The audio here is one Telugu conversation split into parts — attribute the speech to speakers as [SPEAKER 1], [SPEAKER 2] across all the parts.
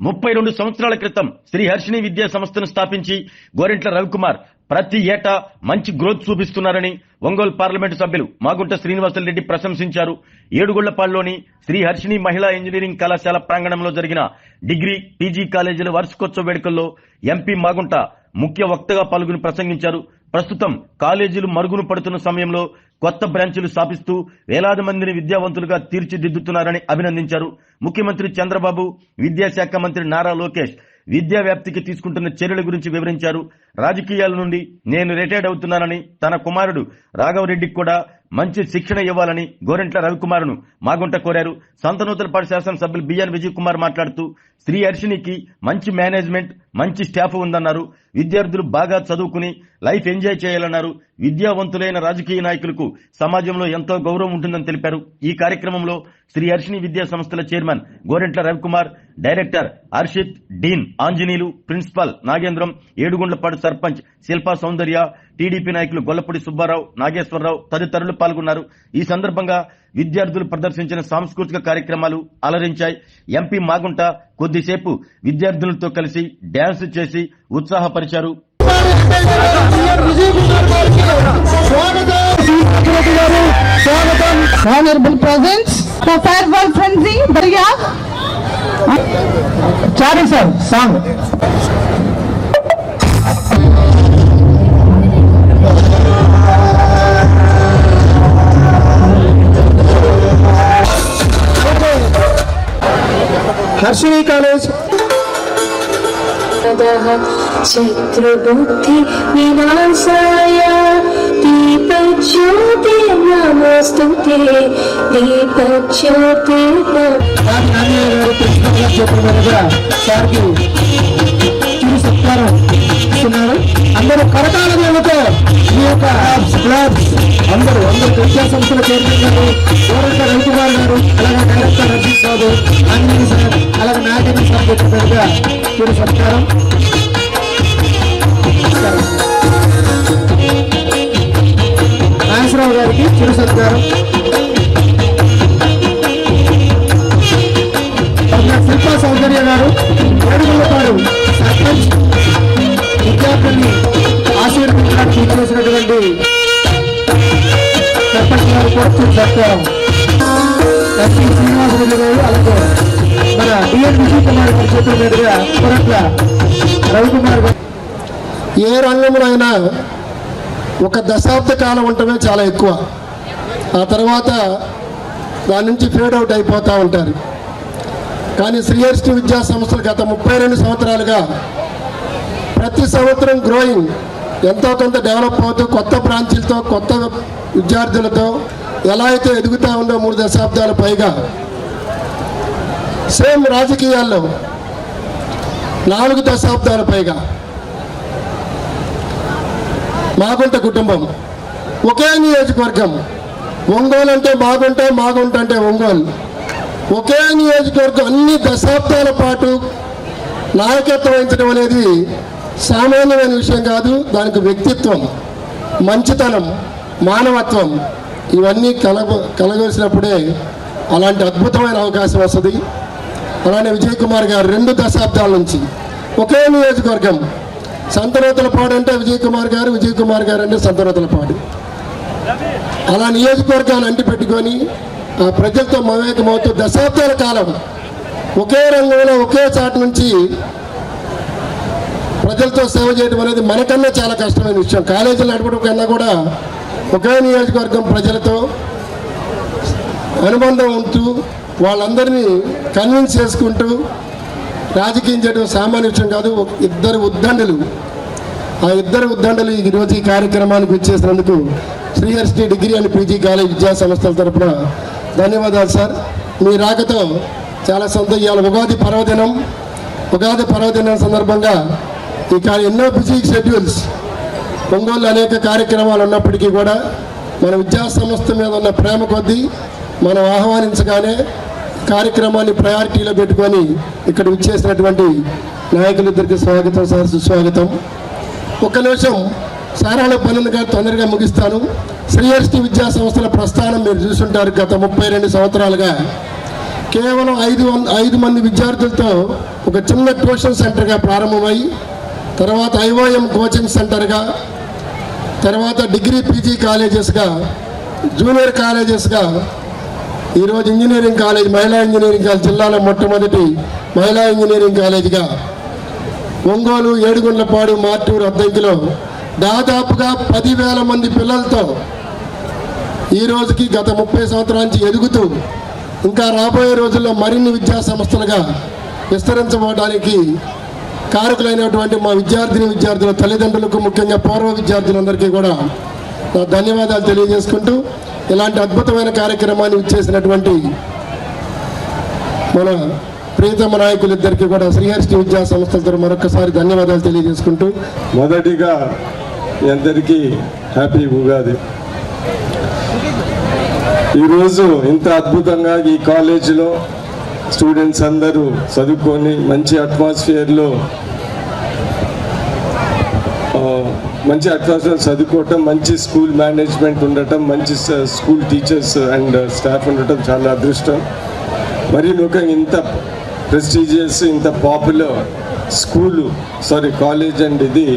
[SPEAKER 1] 32 సంవత్సరాల క్రితం శ్రీ హర్షిణి విద్యా సంస్థను స్థాపించి గోరెంట్ల రవికుమార్ ప్రతి ఏటా మంచి గ్రోత్ చూపిస్తున్నారని ఒంగోలు పార్లమెంటు సభ్యులు మాగుంట శ్రీనివాసరెడ్డి ప్రశంసించారు. ఏడుగుళ్లపాడులోని శ్రీ హర్షిణి మహిళా ఇంజనీరింగ్ కళాశాల ప్రాంగణంలో జరిగిన డిగ్రీ, పీజీ కాలేజీల వార్షికోత్సవ వేడుకల్లో ఎంపీ మాగుంట ముఖ్య వక్తగా పాల్గొని ప్రసంగించారు. ప్రస్తుతం కాలేజీలు మరుగున పడుతున్న సమయంలో కొత్త బ్రాంచీలు స్థాపిస్తూ వేలాది మందిని విద్యావంతులుగా తీర్చిదిద్దుతున్నారని అభినందించారు. ముఖ్యమంత్రి చంద్రబాబు, విద్యాశాఖ మంత్రి నారా లోకేష్ విద్యా వ్యాప్తికి తీసుకుంటున్న చర్యల గురించి వివరించారు. రాజకీయాల నుండి నేను రిటైర్డ్ అవుతున్నానని తన కుమారుడు రాఘవరెడ్డికి కూడా మంచి శిక్షణ ఇవ్వాలని గోరెంట్ల రవికుమార్ను మాగుంట కోరారు. సంతనూతలపాడు శాసనసభ్యులు బిఎన్ విజయ్ కుమార్ మాట్లాడుతూ శ్రీ హర్షిణికి మంచి మేనేజ్మెంట్, మంచి స్టాఫ్ ఉందన్నారు. విద్యార్థులు బాగా చదువుకుని లైఫ్ ఎంజాయ్ చేయాలన్నారు. విద్యావంతులైన రాజకీయ నాయకులకు సమాజంలో ఎంతో గౌరవం ఉంటుందని తెలిపారు. ఈ కార్యక్రమంలో శ్రీ హర్షిణి విద్యా సంస్థల chairman Gorantla Ravikumar, director Harshit, dean Anjaneyulu, principal Nagendram, Edugundlapadu sarpanch Shilpa Soundarya, TDP నాయకులు గొల్లపూడి సుబ్బారావు, నాగేశ్వరరావు తదితరులు పాల్గొన్నారు. ఈ సందర్భంగా విద్యార్థులు ప్రదర్శించిన సాంస్కృతిక కార్యక్రమాలు అలరించాయి. ఎంపీ మాగుంట కొద్దిసేపు విద్యార్థులతో కలిసి డాన్స్ చేసి ఉత్సాహపరిచారు.
[SPEAKER 2] Honorable presence for farewell frenzy. Bariya. Chari sir, song.
[SPEAKER 3] Harshini college
[SPEAKER 4] चित्रबुद्धि विनाशाय दीपज्योति नमस्तुते दीपज्योति
[SPEAKER 3] అందరూ కరతాళతో ఈ యొక్క అందరూ విద్యా సంస్థల చైర్మన్ గారు, గోరెంట్ల రవికుమార్ గారు, అలాగే డైరెక్టర్ రజీష్ బాబు, ఆంజనేయ సార్, అలాగే నాగేంద్ర సార్ చెప్పినట్టుగా మీరు సత్కారం. నాగేశ్వరరావు గారికి చిరు సత్కారం. శిల్పా సౌందర్య గారు, ఏడుగుళ్లపాడు సర్పంచ్, విద్యార్థుల్ని ఆశీర్వదించడానికి చేసినటువంటి సర్పంచ్ గారు కూడా సత్కారం. ఎస్పీ శ్రీనివాసరెడ్డి గారు, అలాగే మన బిఎన్ విజయ్ కుమార్ గారి చేతుల మీదుగా గోరెంట్ల రవికుమార్ గారు. ఏ రంగంలో అయినా ఒక దశాబ్ద కాలం ఉండటమే చాలా ఎక్కువ. ఆ తర్వాత దాని నుంచి ఫేడ్ అవుట్ అయిపోతూ ఉంటారు. కానీ శ్రీ హర్షిణి విద్యా సంస్థలు గత 32 సంవత్సరాలుగా ప్రతి సంవత్సరం గ్రోయింగ్, ఎంతో కొంత డెవలప్ అవుతూ కొత్త బ్రాంచీలతో, కొత్త విద్యార్థులతో ఎలా అయితే ఎదుగుతూ ఉందో 3 దశాబ్దాల పైగా. సేమ్ రాజకీయాల్లో 4 దశాబ్దాల పైగా మాగుంట కుటుంబం, ఒకే నియోజకవర్గం. ఒంగోలు అంటే మాగుంట, మాగుంట అంటే ఒంగోలు. ఒకే నియోజకవర్గం అన్ని దశాబ్దాల పాటు నాయకత్వం వహించడం అనేది సామాన్యమైన విషయం కాదు. దానికి వ్యక్తిత్వం, మంచితనం, మానవత్వం ఇవన్నీ కలగలిసినప్పుడే అలాంటి అద్భుతమైన అవకాశం వస్తుంది. అలానే విజయ్ కుమార్ గారు 2 దశాబ్దాల నుంచి ఒకే నియోజకవర్గం. సంతనూతలపాడు అంటే విజయ్ కుమార్ గారు, విజయ్ కుమార్ గారు అంటే సంతనూతలపాడు. అలా నియోజకవర్గాలు అంటి పెట్టుకొని ఆ ప్రజలతో మమేకమవుతూ దశాబ్దాల కాలం ఒకే రంగంలో ఒకే చాటు నుంచి ప్రజలతో సేవ చేయడం అనేది మనకన్నా చాలా కష్టమైన విషయం. కాలేజీలు నడపడం కన్నా కూడా ఒకే నియోజకవర్గం ప్రజలతో అనుబంధం ఉంటూ వాళ్ళందరినీ కన్విన్స్ చేసుకుంటూ రాజకీయం చేయడం సామాన్య విషయం కాదు. 2 ఉద్దండులు, ఆ 2 ఉద్దండులు ఈరోజు ఈ కార్యక్రమానికి వచ్చేసినందుకు Shri Harshini degree and PG college విద్యా సంస్థల తరఫున ధన్యవాదాలు సార్. మీ రాకతో చాలా ఇవాళ ఉగాది పర్వదినం సందర్భంగా ఎన్నో బిజీ షెడ్యూల్స్, ఒంగోలు అనేక కార్యక్రమాలు ఉన్నప్పటికీ కూడా మన విద్యా సంస్థ మీద ఉన్న ప్రేమ కొద్దీ మనం ఆహ్వానించగానే కార్యక్రమాన్ని ప్రయారిటీలో పెట్టుకొని ఇక్కడ విచ్చేసినటువంటి నాయకులిద్దరికి స్వాగతం సార్, సుస్వాగతం. ఒక్క నిమిషం సారాల పనులుగా తొందరగా ముగిస్తాను. శ్రీ హర్షిణి విద్యా సంస్థల ప్రస్థానం మీరు చూసుంటారు. గత 32 సంవత్సరాలుగా కేవలం 5 మంది విద్యార్థులతో ఒక చిన్న ట్యూషన్ సెంటర్గా ప్రారంభమై తర్వాత ఐఓఎం కోచింగ్ సెంటర్గా తర్వాత డిగ్రీ పీజీ కాలేజెస్గా జూనియర్ కాలేజెస్గా ఈరోజు ఇంజనీరింగ్ కాలేజ్ మహిళా ఇంజనీరింగ్ కాలేజ్ జిల్లాలో మొట్టమొదటి మహిళా ఇంజనీరింగ్ కాలేజీగా ఒంగోలు, ఏడుగుండ్లపాడు, మార్టూరు, అద్దంకిలో దాదాపుగా 10,000 మంది పిల్లలతో ఈ రోజుకి గత 30 సంవత్సరాల నుంచి ఎదుగుతూ ఇంకా రాబోయే రోజుల్లో మరిన్ని విద్యా సంస్థలుగా విస్తరించబోవడానికి కారకులైనటువంటి మా విద్యార్థుల తల్లిదండ్రులకు, ముఖ్యంగా పూర్వ విద్యార్థులందరికీ కూడా నా ధన్యవాదాలు తెలియజేసుకుంటూ ఇలాంటి అద్భుతమైన కార్యక్రమాన్ని ఇచ్చేసినటువంటి మన ప్రియతమ నాయకులిద్దరికీ కూడా శ్రీహర్షిని విద్యా సంస్థలతో మరొకసారి ధన్యవాదాలు తెలియజేసుకుంటూ
[SPEAKER 5] మొదటిగా మీ అందరికీ హ్యాపీ ఉగాది. ఈరోజు ఇంత అద్భుతంగా ఈ కాలేజీలో స్టూడెంట్స్ అందరూ చదువుకొని మంచి అట్మాస్ఫియర్లో చదువుకోవటం, మంచి స్కూల్ మేనేజ్మెంట్ ఉండటం, మంచి స్కూల్ టీచర్స్ అండ్ స్టాఫ్ ఉండటం చాలా అదృష్టం. మరి ముఖ్యంగా ఇంత ప్రెస్టీజియస్, ఇంత పాపులర్ కాలేజ్ అండ్ ఇది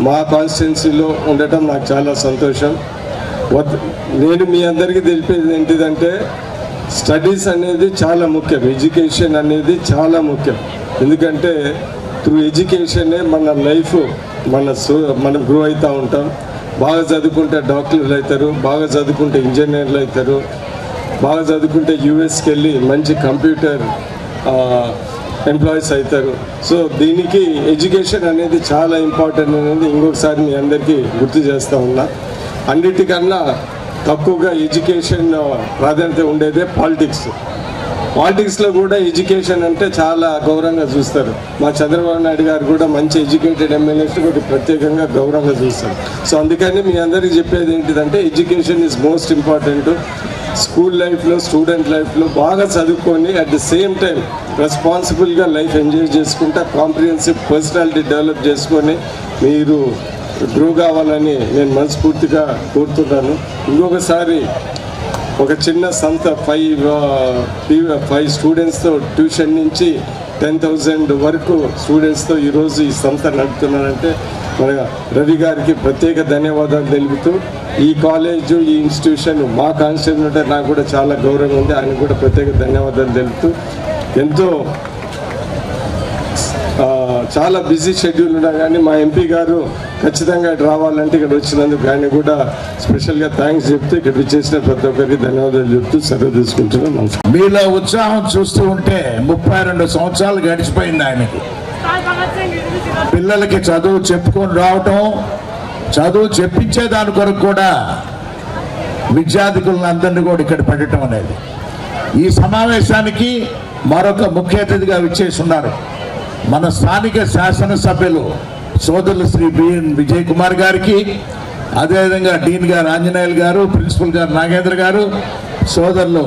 [SPEAKER 5] మా కాన్స్టిట్యున్సీలో ఉండటం నాకు చాలా సంతోషం. నేను మీ అందరికీ తెలిపేది ఏంటిదంటే స్టడీస్ అనేది చాలా ముఖ్యం, ఎడ్యుకేషన్ అనేది చాలా ముఖ్యం. ఎందుకంటే త్రూ ఎడ్యుకేషనే మన లైఫ్ మనం గ్రో అవుతూ ఉంటాం. బాగా చదువుకుంటే డాక్టర్లు అవుతారు, బాగా చదువుకుంటే ఇంజనీర్లు అవుతారు, బాగా చదువుకుంటే యూఎస్కి వెళ్ళి మంచి కంప్యూటర్ ఎంప్లాయీస్ అవుతారు. సో దీనికి ఎడ్యుకేషన్ అనేది చాలా ఇంపార్టెంట్ అనేది ఇంకొకసారి మీ అందరికీ గుర్తు చేస్తూ ఉన్నా. అన్నిటికన్నా తక్కువగా ఎడ్యుకేషన్ ప్రాధాన్యత ఉండేదే పాలిటిక్స్లో కూడా ఎడ్యుకేషన్ అంటే చాలా గౌరవంగా చూస్తారు. మా చంద్రబాబు నాయుడు గారు కూడా మంచి ఎడ్యుకేటెడ్ ఎమ్మెల్యేస్ కూడా ప్రత్యేకంగా గౌరవంగా చూస్తారు. సో అందుకని మీ అందరికీ చెప్పేది ఏంటిదంటే education is most important. School లైఫ్లో, స్టూడెంట్ లైఫ్లో బాగా చదువుకొని అట్ ది సేమ్ టైం రెస్పాన్సిబుల్గా లైఫ్ ఎంజాయ్ చేసుకుంటా కాంప్రిహెన్సివ్ పర్సనాలిటీ డెవలప్ చేసుకొని మీరు గ్రో కావాలని నేను మనస్ఫూర్తిగా కోరుతున్నాను. ఇంకొకసారి ఒక చిన్న సంస్థ 5 స్టూడెంట్స్తో ట్యూషన్ నుంచి 10,000 వరకు స్టూడెంట్స్తో ఈరోజు ఈ సంస్థ నడుపుతున్నానంటే మన రవి గారికి ప్రత్యేక ధన్యవాదాలు తెలుపుతూ ఈ కాలేజు, ఈ ఇన్స్టిట్యూషన్ మా కాన్స్టిట్యూషన్ అంటే నాకు కూడా చాలా గౌరవం ఉంది. ఆయన కూడా ప్రత్యేక ధన్యవాదాలు తెలుపుతూ ఎంతో చాలా బిజీ షెడ్యూల్ ఉన్నా కానీ మా ఎంపీ గారు ఖచ్చితంగా ఇక్కడ రావాలంటే ఇక్కడ వచ్చినందుకు ఆయన కూడా స్పెషల్గా థ్యాంక్స్ చెప్తూ ఇక్కడ విచ్చేసిన ప్రతి ఒక్కరికి ధన్యవాదాలు చెప్తూ సెలవు తీసుకుంటున్నాను.
[SPEAKER 6] మీలో ఉత్సాహం చూస్తూ ఉంటే 32 సంవత్సరాలు గడిచిపోయింది ఆయనకి. పిల్లలకి చదువు చెప్పుకొని రావటం, చదువు చెప్పించే దాని కొరకు కూడా విద్యార్థులను అందరినీ కూడా ఇక్కడ పెట్టడం అనేది. ఈ సమావేశానికి మరొక ముఖ్య అతిథిగా విచ్చేసి ఉన్నారు మన స్థానిక శాసనసభ్యులు సోదరులు శ్రీ బిఎన్ విజయ్ కుమార్ గారికి, అదేవిధంగా డీన్ గారు ఆంజనేయులు గారు, ప్రిన్సిపల్ గారు నాగేంద్ర గారు, సోదరులు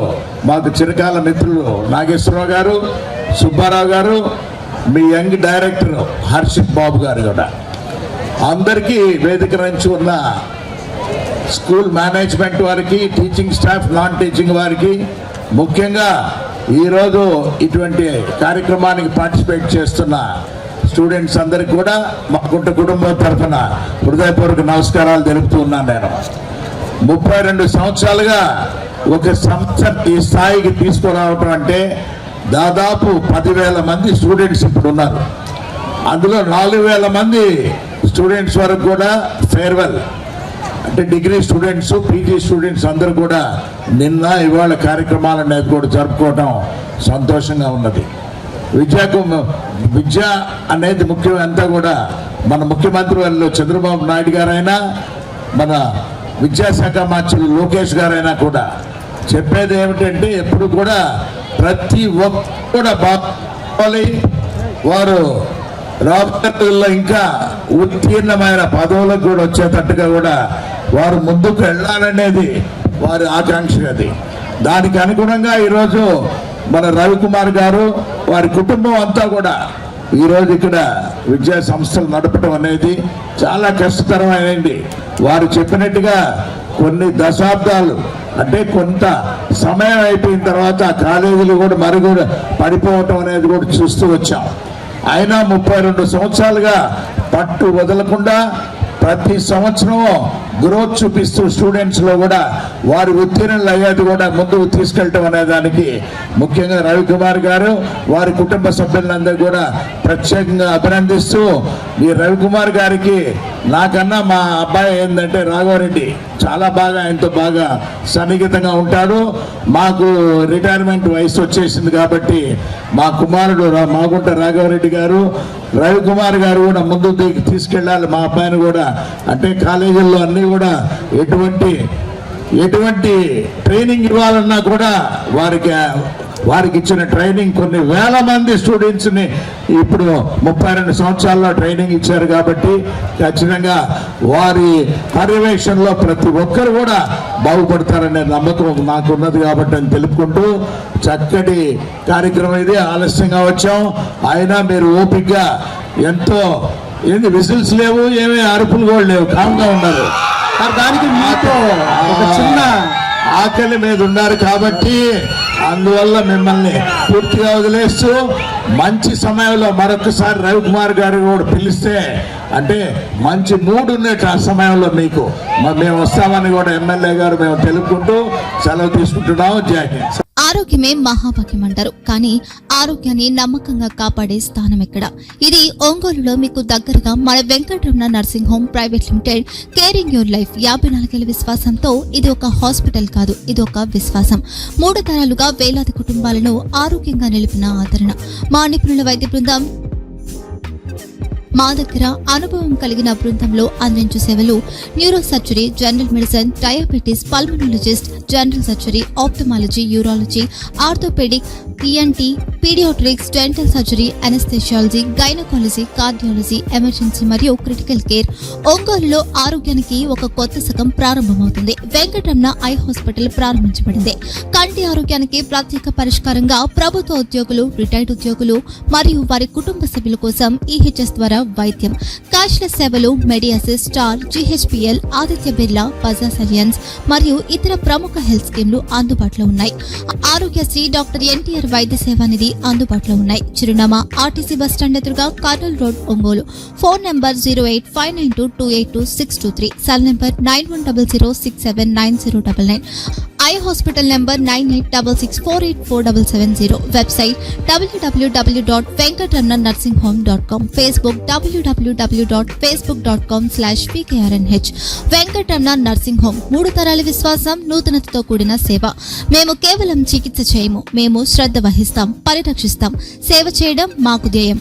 [SPEAKER 6] మాకు చిరకాల మిత్రులు నాగేశ్వరరావు గారు, సుబ్బారావు గారు, మీ యంగ్ డైరెక్టర్ హర్షిత్ బాబు గారు కూడా అందరికీ వేదిక నుంచి ఉన్న స్కూల్ మేనేజ్మెంట్ వారికి, టీచింగ్ స్టాఫ్, నాన్ టీచింగ్ వారికి, ముఖ్యంగా ఈరోజు ఇటువంటి కార్యక్రమానికి పార్టిసిపేట్ చేస్తున్న స్టూడెంట్స్ అందరికి కూడా మా కుటుంబం తరఫున హృదయపూర్వక నమస్కారాలు తెలుపుతూ ఉన్నాను. నేను 32 సంవత్సరాలుగా ఒక సంస్థ ఈ స్థాయికి తీసుకురావటం అంటే దాదాపు 10,000 మంది స్టూడెంట్స్ ఇప్పుడు ఉన్నారు. అందులో 4,000 మంది స్టూడెంట్స్ వరకు కూడా ఫేర్వెల్ అంటే డిగ్రీ స్టూడెంట్స్, పీజీ స్టూడెంట్స్ అందరూ కూడా నిన్న ఇవాళ కార్యక్రమాలు అనేది కూడా జరుపుకోవటం సంతోషంగా ఉన్నది. విద్య అనేది ముఖ్యం. అంతా కూడా మన ముఖ్యమంత్రి వాళ్ళు చంద్రబాబు నాయుడు గారైనా, మన విద్యాశాఖ మంత్రులు లోకేష్ గారైనా కూడా చెప్పేది ఏమిటంటే ఎప్పుడు కూడా ప్రతి ఒక్కరు కూడా బాగా వారు రాబోయేలో ఇంకా ఉత్తీర్ణమైన పదవులకు కూడా వచ్చేటట్టుగా కూడా వారు ముందుకు వెళ్ళాలనేది వారి ఆకాంక్ష. అది దానికి అనుగుణంగా ఈరోజు మన రవికుమార్ గారు, వారి కుటుంబం అంతా కూడా ఈరోజు ఇక్కడ విద్యా సంస్థలు నడపడం అనేది చాలా కష్టతరమైనది. వారు చెప్పినట్టుగా కొన్ని దశాబ్దాలు అంటే కొంత సమయం అయిపోయిన తర్వాత ఆ కాలేజీలు కూడా మరుగున పడిపోవటం అనేది కూడా చూస్తూ వచ్చాం. అయినా 32 సంవత్సరాలుగా పట్టు వదలకుండా ప్రతి సంవత్సరం గ్రోత్ చూపిస్తూ స్టూడెంట్స్లో కూడా వారి ఉత్తీర్ణులు అయ్యేది కూడా ముందుకు తీసుకెళ్ళటం అనే దానికి ముఖ్యంగా రవికుమార్ గారు వారి కుటుంబ సభ్యులందరూ కూడా ప్రత్యేకంగా అభినందిస్తూ, ఈ రవికుమార్ గారికి నాకన్నా మా అబ్బాయి ఏంటంటే రాఘవరెడ్డి చాలా బాగా ఆయనతో బాగా సన్నిహితంగా ఉంటాడు. మాకు రిటైర్మెంట్ వయసు వచ్చేసింది కాబట్టి మా కుమారుడు మాగుంట రాఘవరెడ్డి గారు, రవికుమార్ గారు కూడా ముందుకు తీసుకెళ్ళాలి మా అబ్బాయిని కూడా. అంటే కాలేజీల్లో అన్నీ కూడా ఎటువంటి ట్రైనింగ్ ఇవ్వాలన్నా కూడా వారికి ఇచ్చిన ట్రైనింగ్ కొన్ని వేల మంది స్టూడెంట్స్ని ఇప్పుడు 32 సంవత్సరాల్లో ట్రైనింగ్ ఇచ్చారు కాబట్టి ఖచ్చితంగా వారి పర్యవేక్షణలో ప్రతి ఒక్కరు కూడా బాగుపడతారనే నమ్మకం నాకున్నది కాబట్టి అని తెలుపుకుంటూ, చక్కటి కార్యక్రమం ఇది. ఆలస్యంగా వచ్చాం అయినా మీరు ఓపికగా ఎంతో ఏంది విజిల్స్ లేవు, ఏమీ అరుపులు కూడా లేవు, కామ్గా ఉన్నారు.
[SPEAKER 3] దానికి మీతో ఒక చిన్న
[SPEAKER 6] ఆకలి మీద ఉన్నారు కాబట్టి అందువల్ల మిమ్మల్ని పూర్తిగా వదిలేస్తూ మంచి సమయంలో మరొకసారి రవికుమార్ గారు కూడా పిలిస్తే అంటే మంచి మూడ్ ఉన్నట్టు ఆ సమయంలో మీకు మేము వస్తామని కూడా ఎమ్మెల్యే గారు మేము తెలుపుకుంటూ సెలవు తీసుకుంటున్నాము. జై హింద్.
[SPEAKER 7] ఆరోగ్యమే మహాభాగ్యం అంటారు, కానీ ఆరోగ్యాన్ని నమ్మకంగా కాపాడే స్థానం ఎక్కడ? ఇది ఒంగోలులో మీకు దగ్గరగా మన Venkataramana nursing home private limited. Caring your life 54 ఏళ్ల విశ్వాసంతో ఇది ఒక హాస్పిటల్ కాదు, ఇది ఒక విశ్వాసం. 3 తరాలుగా వేలాది కుటుంబాలను ఆరోగ్యంగా నిలిపిన ఆదరణ. మా నిపుణుల వైద్య బృందం మా దగ్గర అనుభవం కలిగిన బృందంలో అందించే సేవలు neuro surgery, general medicine, diabetes, pulmonologist, general surgery, ophthalmology, urology, orthopaedic, ENT, paediatrics, dental surgery, anaesthesiology, gynaecology, cardiology, emergency మరియు క్రిటికల్ కేర్. ఒంగోలులో ఆరోగ్యానికి ఒక కొత్త శకం ప్రారంభమవుతుంది. వెంకటరమణ ఐ హాస్పిటల్ ప్రారంభించబడింది. కంటి ఆరోగ్యానికి ప్రత్యేక పరిష్కారంగా ప్రభుత్వ ఉద్యోగులు, రిటైర్డ్ ఉద్యోగులు మరియు వారి కుటుంబ సభ్యుల కోసం ఈహెచ్ఎస్ ద్వారా వైద్యం, క్యాష్లెస్ సేవలు, Medi Assist, Star, GHPL, Aditya Birla, Bajaj Allianz మరియు ఇతర ప్రముఖ హెల్త్ స్కీమ్లు అందుబాటులో ఉన్నాయి. ఆరోగ్యశ్రీ, డాక్టర్ ఎన్టీఆర్ వైద్య సేవా నిధి అందుబాటులో ఉన్నాయి. చిరునామా ఆర్టీసీ బస్టాండ్ ఎదురుగా, Kurnool road, Ongole. Phone number 08592282623, cell number 9100679099. Eye hospital number 9866484770. Website www.venkatramanarsinghome.com. Facebook www.facebook.com/pkrnh. Venkataramana nursing home 3 తరాల విశ్వాసం, నూతనతతో కూడిన సేవ. మేము కేవలం చికిత్స చేయము, మేము శ్రద్ధ వహిస్తాం, పరిరక్షిస్తాం. సేవ చేయడం మాకు ధ్యేయం.